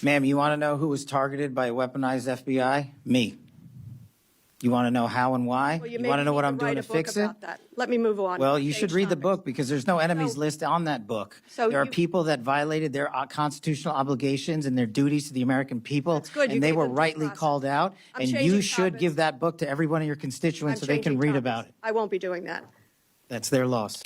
Ma'am, you want to know who was targeted by a weaponized FBI? Me. You want to know how and why? Well, you want to know what I'm doing to fix it? That. Let me move on. Well, you should read the topics. book because there's no enemies list on that book. So there are you- people that violated their constitutional obligations and their duties to the American people. That's good. You And they gave were them due rightly process. called out. I'm And changing you should topics. give that book to every one of your constituents so they can read about it. I won't be doing that. That's their loss.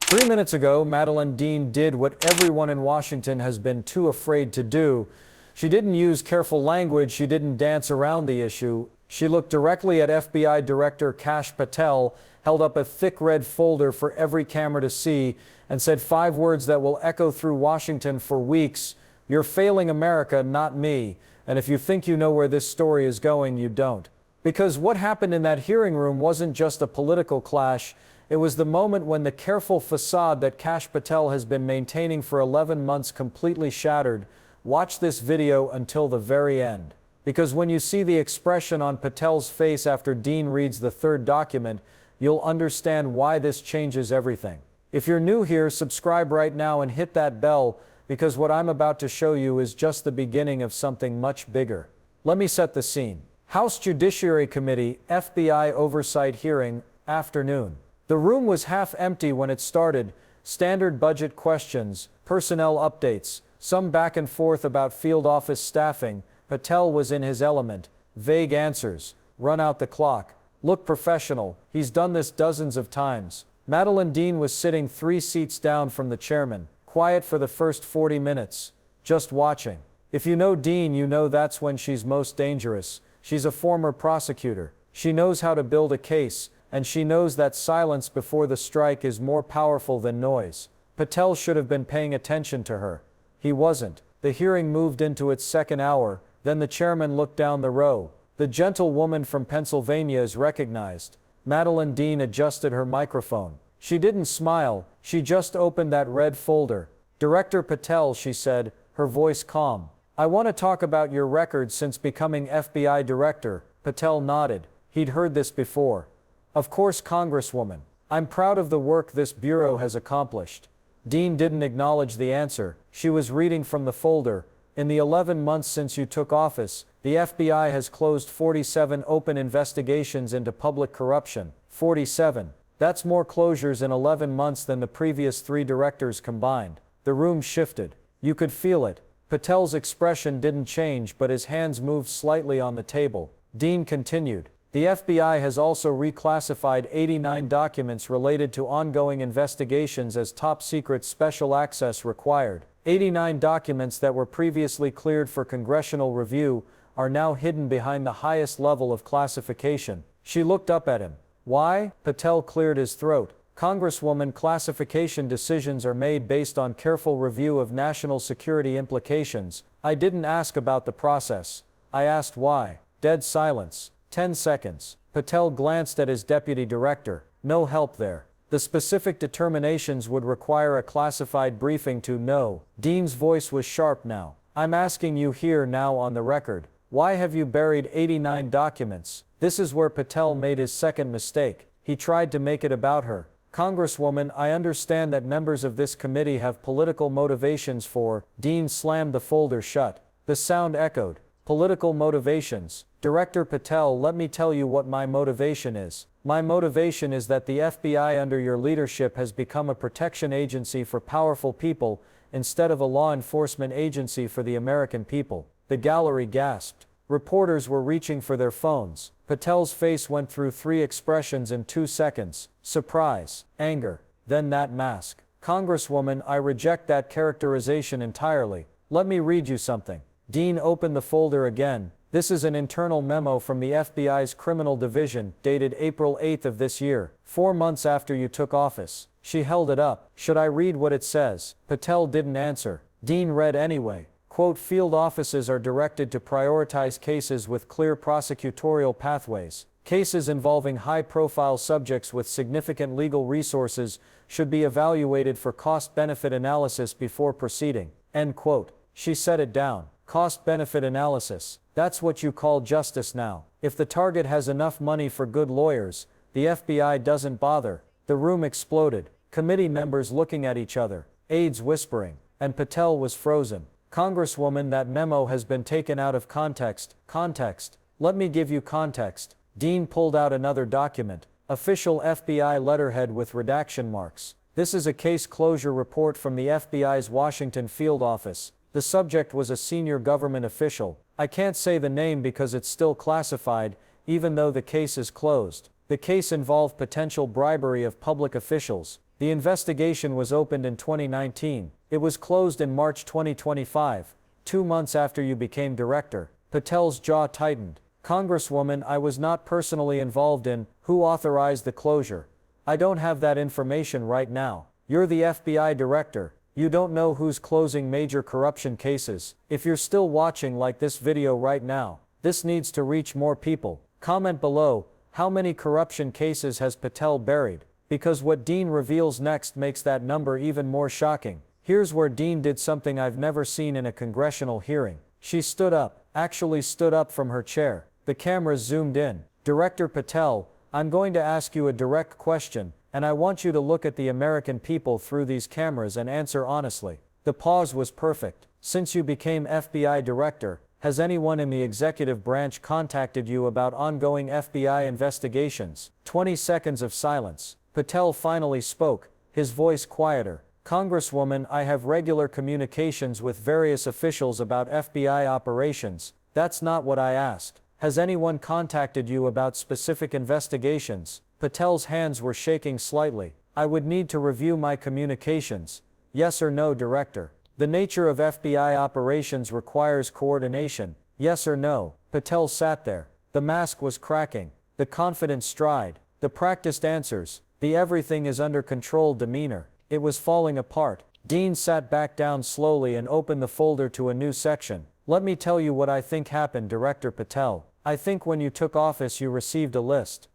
3 minutes ago, Madeleine Dean did what everyone in Washington has been too afraid to do. She didn't use careful language. She didn't dance around the issue. She looked directly at FBI Director Kash Patel, held up a thick red folder for every camera to see, and said 5 words that will echo through Washington for weeks. You're failing America, not me. And if you think you know where this story is going, you don't. Because what happened in that hearing room wasn't just a political clash. It was the moment when the careful facade that Kash Patel has been maintaining for 11 months completely shattered. Watch this video until the very end. Because when you see the expression on Patel's face after Dean reads the 3rd document, you'll understand why this changes everything. If you're new here, subscribe right now and hit that bell, because what I'm about to show you is just the beginning of something much bigger. Let me set the scene. House Judiciary Committee, FBI Oversight Hearing, afternoon. The room was half empty when it started. Standard budget questions, personnel updates, some back and forth about field office staffing. Patel was in his element. Vague answers. Run out the clock. Look professional. He's done this dozens of times. Madeleine Dean was sitting 3 seats down from the chairman. Quiet for the first 40 minutes. Just watching. If you know Dean, you know that's when she's most dangerous. She's a former prosecutor. She knows how to build a case, and she knows that silence before the strike is more powerful than noise. Patel should have been paying attention to her. He wasn't. The hearing moved into its 2nd hour. Then the chairman looked down the row. The gentle woman from Pennsylvania is recognized. Madeleine Dean adjusted her microphone. She didn't smile, she just opened that red folder. Director Patel, she said, her voice calm. I want to talk about your record since becoming FBI director. Patel nodded. He'd heard this before. Of course, Congresswoman. I'm proud of the work this bureau has accomplished. Dean didn't acknowledge the answer. She was reading from the folder. In the 11 months since you took office, the FBI has closed 47 open investigations into public corruption. 47. That's more closures in 11 months than the previous 3 directors combined. The room shifted. You could feel it. Patel's expression didn't change, but his hands moved slightly on the table. Dean continued. The FBI has also reclassified 89 documents related to ongoing investigations as top secret special access required. 89 documents that were previously cleared for congressional review are now hidden behind the highest level of classification. She looked up at him. Why? Patel cleared his throat. Congresswoman, classification decisions are made based on careful review of national security implications. I didn't ask about the process. I asked why. Dead silence. 10 seconds. Patel glanced at his deputy director. No help there. The specific determinations would require a classified briefing to know. Dean's voice was sharp now. I'm asking you here now on the record. Why have you buried 89 documents? This is where Patel made his second mistake. He tried to make it about her. Congresswoman, I understand that members of this committee have political motivations for. Dean slammed the folder shut. The sound echoed. Political motivations. Director Patel, let me tell you what my motivation is. My motivation is that the FBI under your leadership has become a protection agency for powerful people instead of a law enforcement agency for the American people. The gallery gasped. Reporters were reaching for their phones. Patel's face went through 3 expressions in 2 seconds. Surprise, anger, then that mask. Congresswoman, I reject that characterization entirely. Let me read you something. Dean opened the folder again. This is an internal memo from the FBI's Criminal Division, dated April 8th of this year, 4 months after you took office. She held it up. Should I read what it says? Patel didn't answer. Dean read anyway. Quote, field offices are directed to prioritize cases with clear prosecutorial pathways. Cases involving high-profile subjects with significant legal resources should be evaluated for cost-benefit analysis before proceeding. End quote. She set it down. Cost-benefit analysis. That's what you call justice now. If the target has enough money for good lawyers, the FBI doesn't bother. The room exploded. Committee members looking at each other. Aides whispering. And Patel was frozen. Congresswoman, that memo has been taken out of context. Context. Let me give you context. Dean pulled out another document. Official FBI letterhead with redaction marks. This is a case closure report from the FBI's Washington field office. The subject was a senior government official. I can't say the name because it's still classified, even though the case is closed. The case involved potential bribery of public officials. The investigation was opened in 2019. It was closed in March 2025, 2 months after you became director. Patel's jaw tightened. Congresswoman, I was not personally involved in who authorized the closure. I don't have that information right now. You're the FBI director. You don't know who's closing major corruption cases. If you're still watching like this video right now, this needs to reach more people. Comment below, how many corruption cases has Patel buried? Because what Dean reveals next makes that number even more shocking. Here's where Dean did something I've never seen in a congressional hearing. She stood up, actually stood up from her chair. The cameras zoomed in. Director Patel, I'm going to ask you a direct question, and I want you to look at the American people through these cameras and answer honestly. The pause was perfect. Since you became FBI director, has anyone in the executive branch contacted you about ongoing FBI investigations? 20 seconds of silence. Patel finally spoke, his voice quieter. Congresswoman, I have regular communications with various officials about FBI operations. That's not what I asked. Has anyone contacted you about specific investigations? Patel's hands were shaking slightly. I would need to review my communications. Yes or no, Director? The nature of FBI operations requires coordination. Yes or no? Patel sat there. The mask was cracking. The confident stride. The practiced answers. The everything is under control demeanor. It was falling apart. Dean sat back down slowly and opened the folder to a new section. Let me tell you what I think happened, Director Patel. I think when you took office you received a list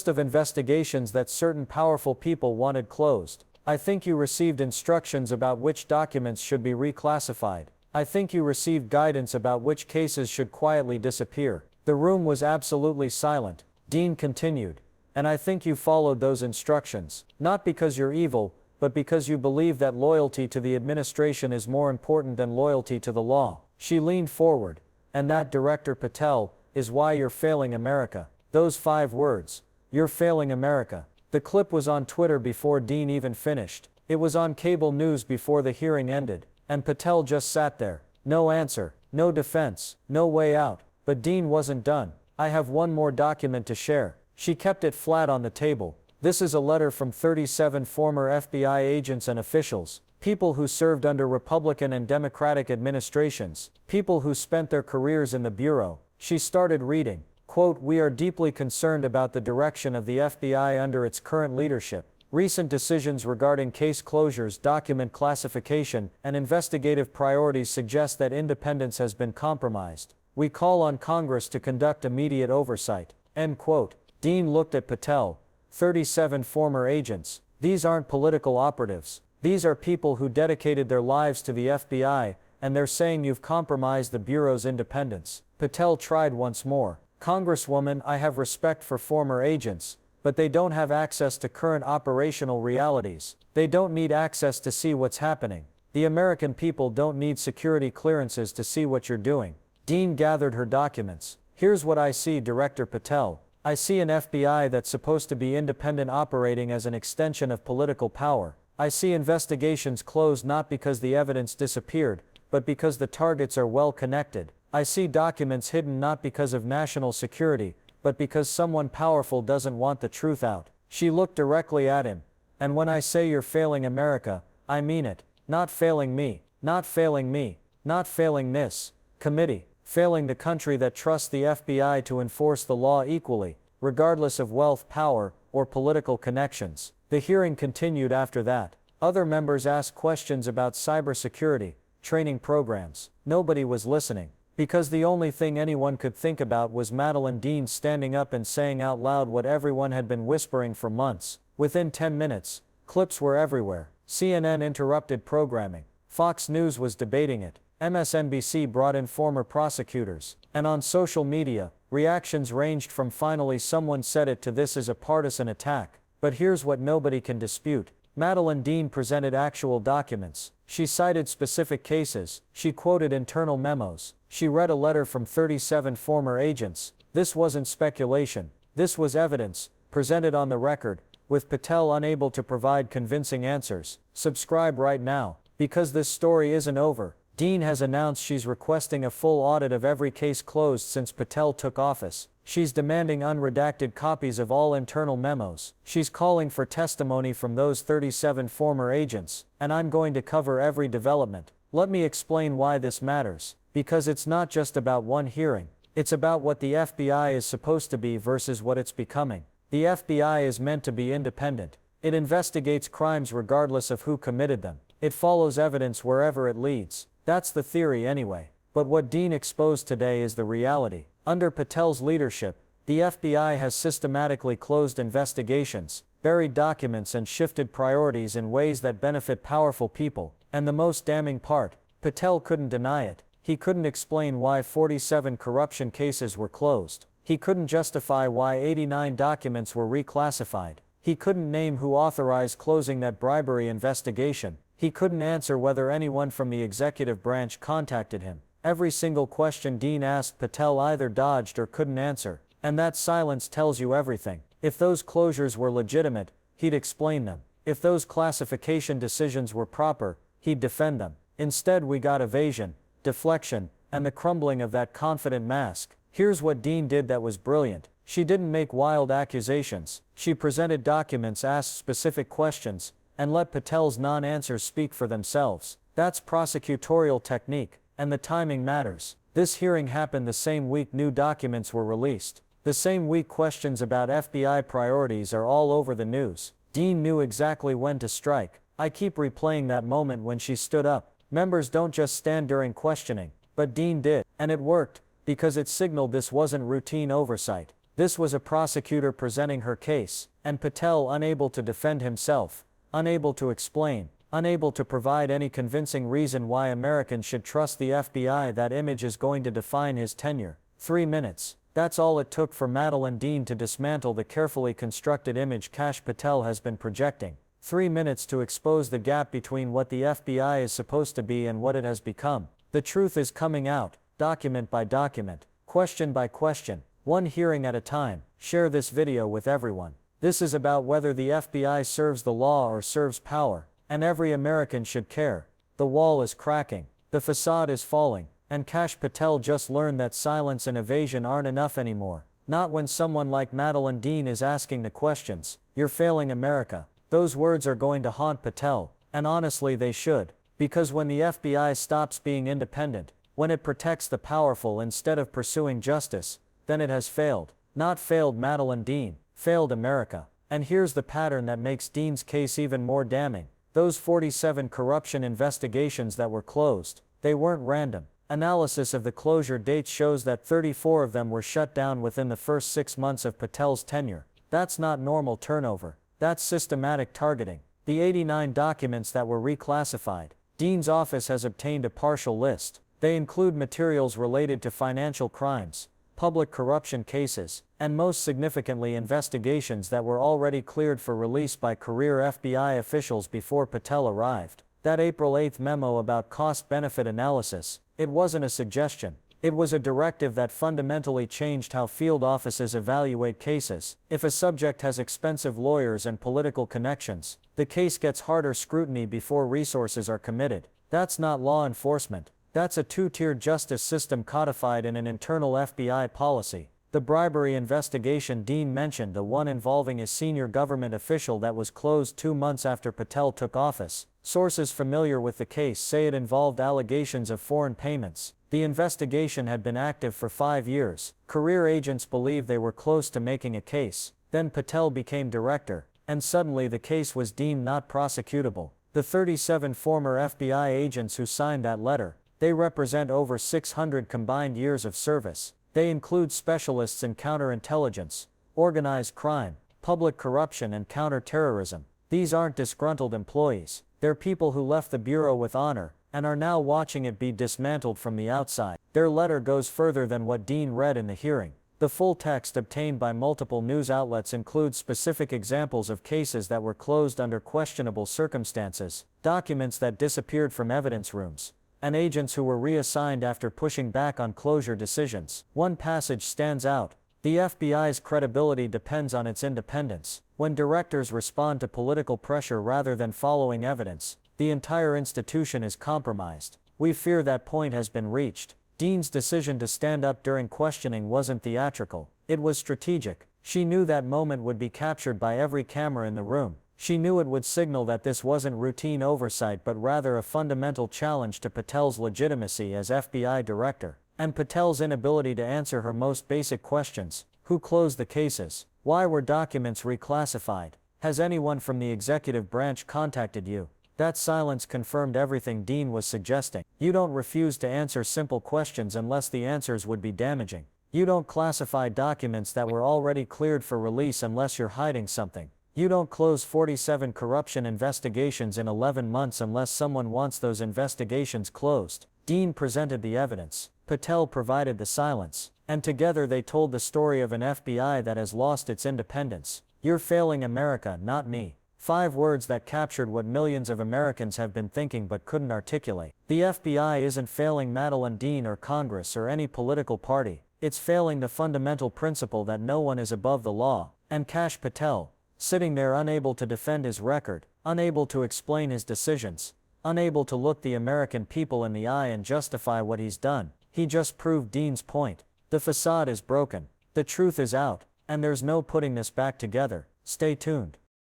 of investigations that certain powerful people wanted closed. I think you received instructions about which documents should be reclassified. I think you received guidance about which cases should quietly disappear. The room was absolutely silent. Dean continued. And I think you followed those instructions, not because you're evil, but because you believe that loyalty to the administration is more important than loyalty to the law. She leaned forward. And that, Director Patel, is why you're failing America. Those 5 words. You're failing America. The clip was on Twitter before Dean even finished. It was on cable news before the hearing ended. And Patel just sat there. No answer, no defense, no way out. But Dean wasn't done. I have one more document to share. She kept it flat on the table. This is a letter from 37 former FBI agents and officials. People who served under Republican and Democratic administrations. People who spent their careers in the Bureau. She started reading. Quote, we are deeply concerned about the direction of the FBI under its current leadership. Recent decisions regarding case closures, document classification, and investigative priorities suggest that independence has been compromised. We call on Congress to conduct immediate oversight. End quote. Dean looked at Patel. 37 former agents. These aren't political operatives. These are people who dedicated their lives to the FBI, and they're saying you've compromised the Bureau's independence. Patel tried once more. Congresswoman, I have respect for former agents, but they don't have access to current operational realities. They don't need access to see what's happening. The American people don't need security clearances to see what you're doing. Dean gathered her documents. Here's what I see, Director Patel. I see an FBI that's supposed to be independent, operating as an extension of political power. I see investigations closed not because the evidence disappeared, but because the targets are well connected. I see documents hidden not because of national security, but because someone powerful doesn't want the truth out. She looked directly at him. And when I say you're failing America, I mean it. Not failing me. Not failing me. Not failing this committee. Failing the country that trusts the FBI to enforce the law equally, regardless of wealth, power, or political connections. The hearing continued after that. Other members asked questions about cybersecurity, training programs. Nobody was listening. Because the only thing anyone could think about was Madeleine Dean standing up and saying out loud what everyone had been whispering for months. Within 10 minutes, clips were everywhere. CNN interrupted programming. Fox News was debating it. MSNBC brought in former prosecutors. And on social media, reactions ranged from finally someone said it to this is a partisan attack. But here's what nobody can dispute. Madeleine Dean presented actual documents. She cited specific cases. She quoted internal memos. She read a letter from 37 former agents. This wasn't speculation. This was evidence, presented on the record, with Patel unable to provide convincing answers. Subscribe right now, because this story isn't over. Dean has announced she's requesting a full audit of every case closed since Patel took office. She's demanding unredacted copies of all internal memos. She's calling for testimony from those 37 former agents, and I'm going to cover every development. Let me explain why this matters. Because it's not just about one hearing. It's about what the FBI is supposed to be versus what it's becoming. The FBI is meant to be independent. It investigates crimes regardless of who committed them. It follows evidence wherever it leads. That's the theory anyway. But what Dean exposed today is the reality. Under Patel's leadership, the FBI has systematically closed investigations, buried documents and shifted priorities in ways that benefit powerful people. And the most damning part, Patel couldn't deny it. He couldn't explain why 47 corruption cases were closed. He couldn't justify why 89 documents were reclassified. He couldn't name who authorized closing that bribery investigation. He couldn't answer whether anyone from the executive branch contacted him. Every single question Dean asked, Patel either dodged or couldn't answer. And that silence tells you everything. If those closures were legitimate, he'd explain them. If those classification decisions were proper, he'd defend them. Instead, we got evasion, deflection, and the crumbling of that confident mask. Here's what Dean did that was brilliant. She didn't make wild accusations. She presented documents, asked specific questions, and let Patel's non-answers speak for themselves. That's prosecutorial technique, and the timing matters. This hearing happened the same week new documents were released. The same week questions about FBI priorities are all over the news. Dean knew exactly when to strike. I keep replaying that moment when she stood up. Members don't just stand during questioning, but Dean did. And it worked, because it signaled this wasn't routine oversight. This was a prosecutor presenting her case, and Patel unable to defend himself, unable to explain, unable to provide any convincing reason why Americans should trust the FBI. That image is going to define his tenure. 3 minutes. That's all it took for Madeleine Dean to dismantle the carefully constructed image Kash Patel has been projecting. 3 minutes to expose the gap between what the FBI is supposed to be and what it has become. The truth is coming out, document by document, question by question, one hearing at a time. Share this video with everyone. This is about whether the FBI serves the law or serves power, and every American should care. The wall is cracking, the facade is falling, and Kash Patel just learned that silence and evasion aren't enough anymore. Not when someone like Madeleine Dean is asking the questions. You're failing America. Those words are going to haunt Patel, and honestly they should, because when the FBI stops being independent, when it protects the powerful instead of pursuing justice, then it has failed. Not failed Madeleine Dean, failed America. And here's the pattern that makes Dean's case even more damning. Those 47 corruption investigations that were closed, they weren't random. Analysis of the closure dates shows that 34 of them were shut down within the first 6 months of Patel's tenure. That's not normal turnover. That's systematic targeting. The 89 documents that were reclassified, Dean's office has obtained a partial list. They include materials related to financial crimes, public corruption cases, and most significantly investigations that were already cleared for release by career FBI officials before Patel arrived. That April 8 memo about cost-benefit analysis, it wasn't a suggestion. It was a directive that fundamentally changed how field offices evaluate cases. If a subject has expensive lawyers and political connections, the case gets harder scrutiny before resources are committed. That's not law enforcement. That's a two-tiered justice system codified in an internal FBI policy. The bribery investigation Dean mentioned, the one involving a senior government official that was closed 2 months after Patel took office. Sources familiar with the case say it involved allegations of foreign payments. The investigation had been active for 5 years. Career agents believed they were close to making a case. Then Patel became director, and suddenly the case was deemed not prosecutable. The 37 former FBI agents who signed that letter, they represent over 600 combined years of service. They include specialists in counterintelligence, organized crime, public corruption and counterterrorism. These aren't disgruntled employees. They're people who left the Bureau with honor, and are now watching it be dismantled from the outside. Their letter goes further than what Dean read in the hearing. The full text obtained by multiple news outlets includes specific examples of cases that were closed under questionable circumstances, documents that disappeared from evidence rooms, and agents who were reassigned after pushing back on closure decisions. One passage stands out. The FBI's credibility depends on its independence. When directors respond to political pressure rather than following evidence, the entire institution is compromised. We fear that point has been reached. Dean's decision to stand up during questioning wasn't theatrical. It was strategic. She knew that moment would be captured by every camera in the room. She knew it would signal that this wasn't routine oversight but rather a fundamental challenge to Patel's legitimacy as FBI director, and Patel's inability to answer her most basic questions. Who closed the cases? Why were documents reclassified? Has anyone from the executive branch contacted you? That silence confirmed everything Dean was suggesting. You don't refuse to answer simple questions unless the answers would be damaging. You don't classify documents that were already cleared for release unless you're hiding something. You don't close 47 corruption investigations in 11 months unless someone wants those investigations closed. Dean presented the evidence. Patel provided the silence. And together they told the story of an FBI that has lost its independence. You're failing America, not me. 5 words that captured what millions of Americans have been thinking but couldn't articulate. The FBI isn't failing Madeleine Dean or Congress or any political party. It's failing the fundamental principle that no one is above the law. And Kash Patel, sitting there unable to defend his record, unable to explain his decisions, unable to look the American people in the eye and justify what he's done. He just proved Dean's point. The facade is broken. The truth is out, and there's no putting this back together. Stay tuned.